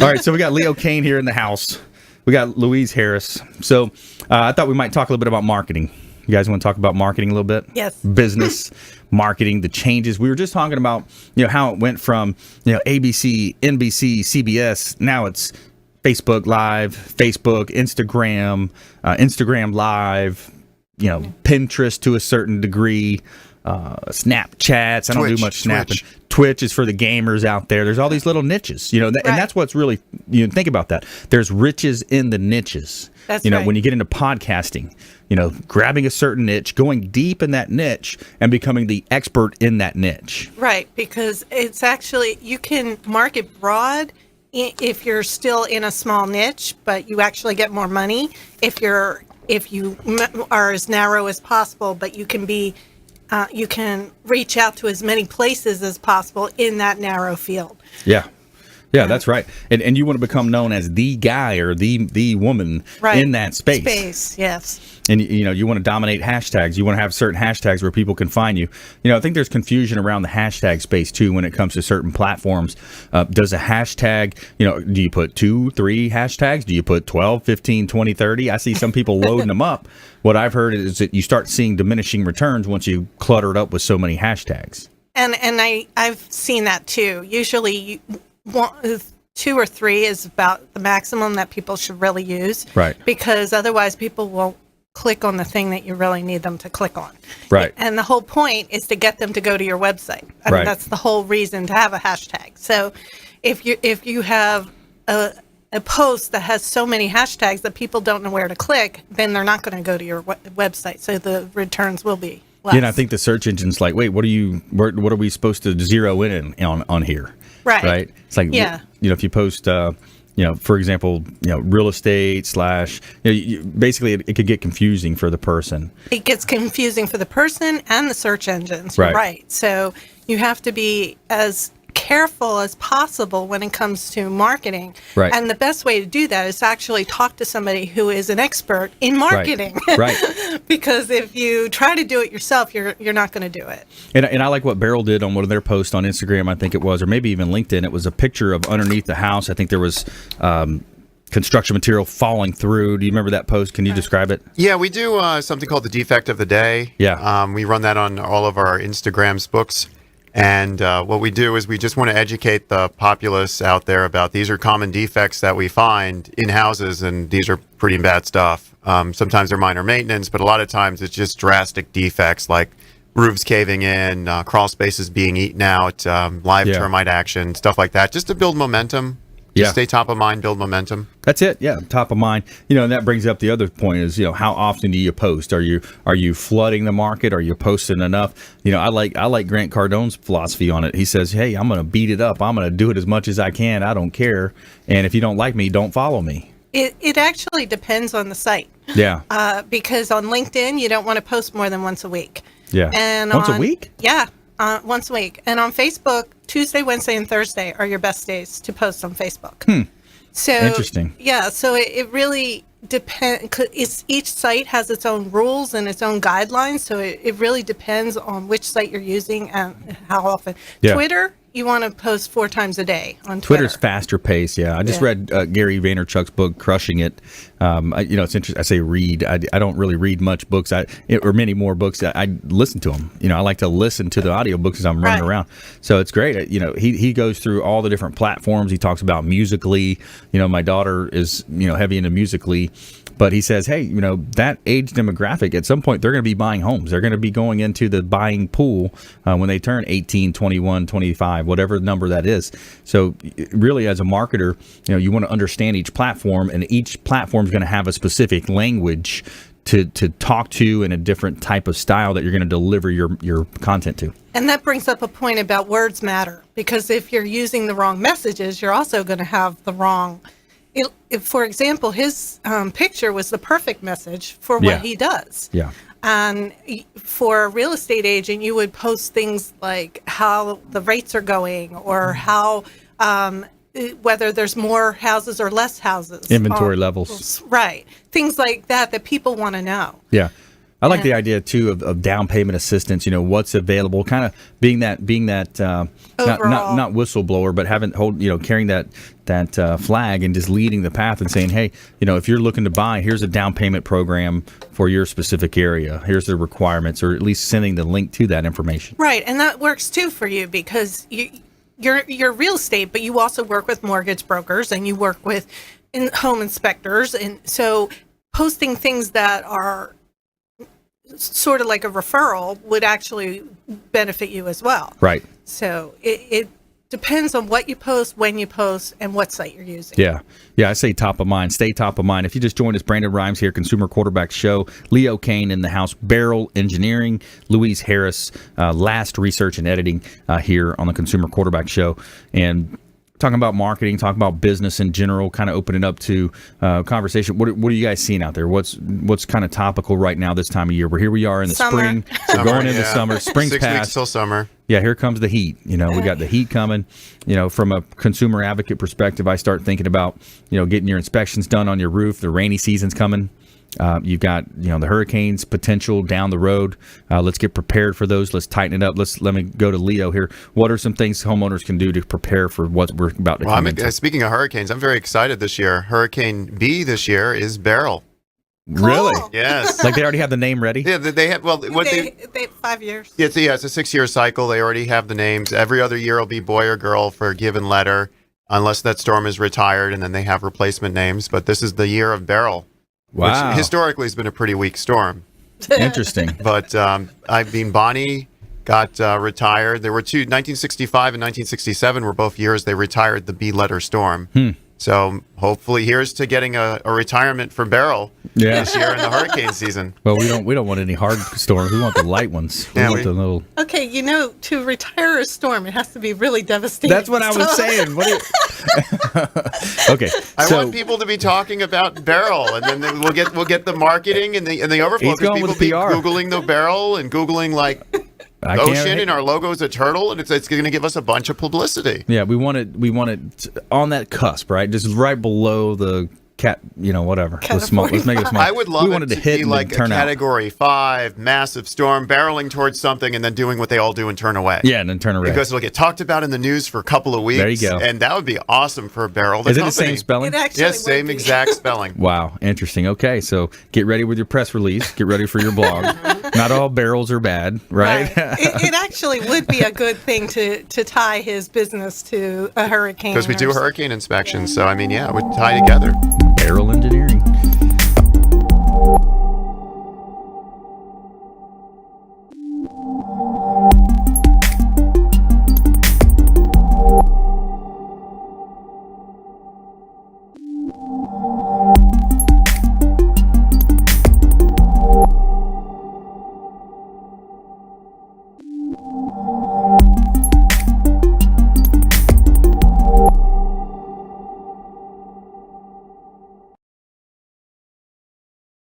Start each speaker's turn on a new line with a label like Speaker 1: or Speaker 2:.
Speaker 1: All right, so we got Leo Kane here in the house. We got Louise Harris. So I thought we might talk a little bit about marketing. You guys want to talk about marketing a little bit?
Speaker 2: Yes.
Speaker 1: Business, marketing, the changes. We were just talking about, how it went from, ABC, NBC, CBS. Now it's Facebook Live, Facebook, Instagram, Instagram Live, Pinterest to a certain degree, Snapchats. I don't do much snapping. Twitch is for the gamers out there. There's all these little niches, and that's what's really, think about that. There's riches in the niches.
Speaker 2: That's right.
Speaker 1: When you get into podcasting, grabbing a certain niche, going deep in that niche and becoming the expert in that niche.
Speaker 2: Right, because it's actually, you can market broad if you're still in a small niche, but you actually get more money if you are as narrow as possible, but you can be you can reach out to as many places as possible in that narrow field.
Speaker 1: Yeah, that's right. And you want to become known as the guy or the woman in that space.
Speaker 2: Yes.
Speaker 1: And you want to dominate hashtags. You want to have certain hashtags where people can find you. I think there's confusion around the hashtag space too when it comes to certain platforms. Does a hashtag, do you put 2, 3 hashtags? Do you put 12, 15, 20, 30? I see some people loading them up. What I've heard is that you start seeing diminishing returns once you clutter it up with so many hashtags.
Speaker 2: And I've seen that too. Usually 2 or 3 is about the maximum that people should really use.
Speaker 1: Right.
Speaker 2: Because otherwise people won't click on the thing that you really need them to click on.
Speaker 1: Right.
Speaker 2: And the whole point is to get them to go to your website. I mean, that's the whole reason to have a hashtag. So if you have a post that has so many hashtags that people don't know where to click, then they're not going to go to your website. So the returns will be less.
Speaker 1: Yeah, and I think the search engine's like, wait, what are we supposed to zero in on here? Right. It's like, if you post, for example, real estate / basically it could get confusing for the person.
Speaker 2: It gets confusing for the person and the search engines.
Speaker 1: Right.
Speaker 2: So you have to be as careful as possible when it comes to marketing.
Speaker 1: Right.
Speaker 2: And the best way to do that is to actually talk to somebody who is an expert in marketing.
Speaker 1: Right.
Speaker 2: Because if you try to do it yourself, you're not going to do it.
Speaker 1: And I like what Beryl did on one of their posts on Instagram, I think it was, or maybe even LinkedIn. It was a picture of underneath the house. I think there was construction material falling through. Do you remember that post? Can you describe it?
Speaker 3: Yeah, we do something called the defect of the day.
Speaker 1: Yeah.
Speaker 3: We run that on all of our Instagrams books. And what we do is we just want to educate the populace out there about these are common defects that we find in houses, and these are pretty bad stuff. Sometimes they're minor maintenance, but a lot of times it's just drastic defects like roofs caving in, crawl spaces being eaten out, live termite action, stuff like that, just to build momentum. Just stay top of mind, build momentum.
Speaker 1: That's it. Yeah, top of mind. And that brings up the other point is, how often do you post? Are you flooding the market? Are you posting enough? I like Grant Cardone's philosophy on it. He says, "Hey, I'm going to beat it up. I'm going to do it as much as I can. I don't care. And if you don't like me, don't follow me."
Speaker 2: It actually depends on the site.
Speaker 1: Yeah.
Speaker 2: Because on LinkedIn, you don't want to post more than once a week.
Speaker 1: Yeah.
Speaker 2: And
Speaker 1: once a week?
Speaker 2: Yeah. Once a week. And on Facebook, Tuesday, Wednesday, and Thursday are your best days to post on Facebook. So
Speaker 1: interesting.
Speaker 2: Yeah, so it really depends. Each site has its own rules and its own guidelines, so it really depends on which site you're using and how often.
Speaker 1: Yeah.
Speaker 2: Twitter, you want to post 4 times a day on Twitter.
Speaker 1: Twitter's faster pace, yeah. I just read Gary Vaynerchuk's book, Crushing It. It's interesting. I say read. I don't really read much books, or many more books. I listen to them. I like to listen to the audiobooks as I'm running around. So it's great. He goes through all the different platforms. He talks about Musical.ly. My daughter is, heavy into Musical.ly. But he says, hey, that age demographic, at some point, they're going to be buying homes. They're going to be going into the buying pool when they turn 18, 21, 25, whatever number that is. So really, as a marketer, you want to understand each platform, and each platform is going to have a specific language to talk to in a different type of style that you're going to deliver your content to.
Speaker 2: And that brings up a point about words matter, because if you're using the wrong messages, you're also going to have the wrong... for example, his picture was the perfect message for what he does.
Speaker 1: Yeah.
Speaker 2: And for a real estate agent, you would post things like how the rates are going, or how whether there's more houses or less houses.
Speaker 1: Inventory levels.
Speaker 2: Right. Things like that people want to know.
Speaker 1: Yeah. I like the idea too of down payment assistance. What's available, kind of being that not whistleblower, but carrying that flag and just leading the path and saying, hey, if you're looking to buy, here's a down payment program for your specific area. Here's the requirements, or at least sending the link to that information.
Speaker 2: Right, and that works too for you because you're real estate, but you also work with mortgage brokers and you work with home inspectors, and so posting things that are sort of like a referral would actually benefit you as well.
Speaker 1: Right.
Speaker 2: So it depends on what you post, when you post, and what site you're using.
Speaker 1: Yeah. I say top of mind. Stay top of mind. If you just joined us, Brandon Rhymes here, Consumer Quarterback Show. Leo Kane in the house. Beryl Engineering. Louise Harris, Last Research and Editing here on the Consumer Quarterback Show. And talking about marketing, talking about business in general, kind of opening up to conversation. What are you guys seeing out there? What's kind of topical right now this time of year? Here we are in the spring. We're going into summer. Spring's
Speaker 3: 6
Speaker 1: past.
Speaker 3: weeks till summer.
Speaker 1: Yeah, here comes the heat. We got the heat coming. From a consumer advocate perspective, I start thinking about, getting your inspections done on your roof. The rainy season's coming. You've got, the hurricanes potential down the road. Let's get prepared for those. Let's tighten it up. Let me go to Leo here. What are some things homeowners can do to prepare for what we're about to come into?
Speaker 3: Speaking of hurricanes, I'm very excited this year. Hurricane B this year is Beryl.
Speaker 2: Cool.
Speaker 1: Really?
Speaker 3: Yes.
Speaker 1: Like they already have the name ready?
Speaker 3: Yeah, they have. Well,
Speaker 2: they 5 years.
Speaker 3: It's a 6-year cycle. They already have the names. Every other year will be boy or girl for a given letter, unless that storm is retired, and then they have replacement names. But this is the year of Beryl.
Speaker 1: Wow.
Speaker 3: Which historically has been a pretty weak storm.
Speaker 1: Interesting.
Speaker 3: But Bonnie got retired. There were 1965 and 1967 were both years they retired the B-letter storm. So hopefully here's to getting a retirement for Beryl this year in the hurricane season.
Speaker 1: Well, we don't want any hard storms. We want the light ones. We want the little.
Speaker 2: Okay, to retire a storm, it has to be really devastating.
Speaker 1: That's what I was saying. Okay,
Speaker 3: I want people to be talking about Beryl, and then we'll get the marketing and the overflow.
Speaker 1: He's going
Speaker 3: people
Speaker 1: with
Speaker 3: be
Speaker 1: PR.
Speaker 3: Googling the Beryl and Googling ocean, and our logo is a turtle, and it's going to give us a bunch of publicity.
Speaker 1: Yeah, we want it on that cusp, right? Just right below the cat, whatever. Let's make it small.
Speaker 3: I would love
Speaker 1: it
Speaker 3: to
Speaker 1: hit
Speaker 3: be like a Category 5 massive storm barreling towards something and then doing what they all do and turn away.
Speaker 1: Yeah, and then turn around.
Speaker 3: Because it'll get talked about in the news for a couple of weeks.
Speaker 1: There you go.
Speaker 3: And that would be awesome for Beryl.
Speaker 1: Is it the same spelling?
Speaker 3: Yes, same exact spelling.
Speaker 1: Wow, interesting. Okay, so get ready with your press release. Get ready for your blog. Not all barrels are bad, right?
Speaker 2: It actually would be a good thing to tie his business to a hurricane.
Speaker 3: Because we do hurricane inspections. So, it would tie together.
Speaker 1: Beryl Engineering.